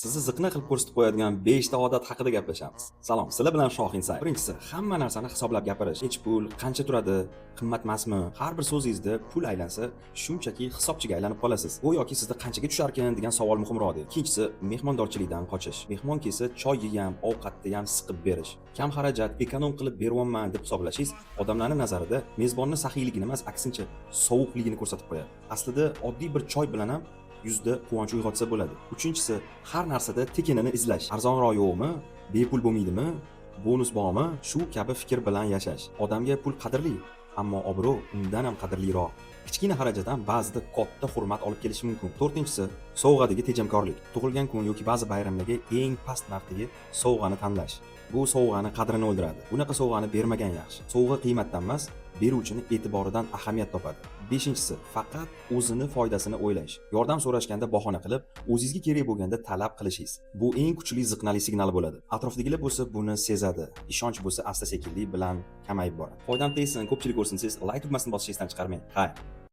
Sizni ziqna qilib ko'rsatib qo'yadigan 5 ta odat haqida gaplashamiz. Salom, sizlar bilan Shohin Say. Birinchisi, hamma narsani hisoblab gapirish. Nech pul, qancha turadi, qimmat emasmi? Har bir so'zingizda pul aylansa, shunchaki hisobchiga aylanib qolasiz. Go'yoki sizda qanchaga tusharkan degan savol muhimroq deydi. Ikkinchisi, mehmondorchilikdan qochish. Mehmon kelsa, choyni ham, ovqatni ham siqib berish. Kam xarajat, ekonom qilib beryapman deb hisoblashingiz, odamlarning nazarida mezbonni saxiyligini emas, aksincha, sovuqligini ko'rsatib qo'yadi. Aslida oddiy bir choy bilan ham yuzda quvonch uyg'otsa bo'ladi. Uchinchisi, har narsada tekinini izlash. Arzonroq yo'qmi? Bepul bo'lmaydimi? Bonus bormi? Shu kabi fikr bilan yashash. Odamga pul qadrli, ammo obro' undan ham qadrliroq. Kichkina xarajat ham ba'zida katta hurmat olib kelishi mumkin. To'rtinchisi, sovg'adagi tejamkorlik. Tug'ilgan kun yoki ba'zi bayramlarga eng past narxdagi sovg'ani tanlash. Bu sovg'ani qadrini o'ldiradi. Bunaqa sovg'ani bermagan yaxshi. Sovg'a qiymatdan emas, beruvchini e'tiboridan ahamiyat topadi. Beshinchisi, faqat o'zini foydasini o'ylash. Yordam so'rashganda bahona qilib, o'zingizga kerak bo'lganda talab qilishingiz. Bu eng kuchli ziqnali signal bo'ladi. Atrofdagilar bo'lsa buni sezadi. Ishonch bo'lsa asta-sekinlik bilan kamayib boradi. Foydam tegsin, ko'pchilik ko'rsin, siz like tugmasini bosishingizdan chiqarmang. Xayr.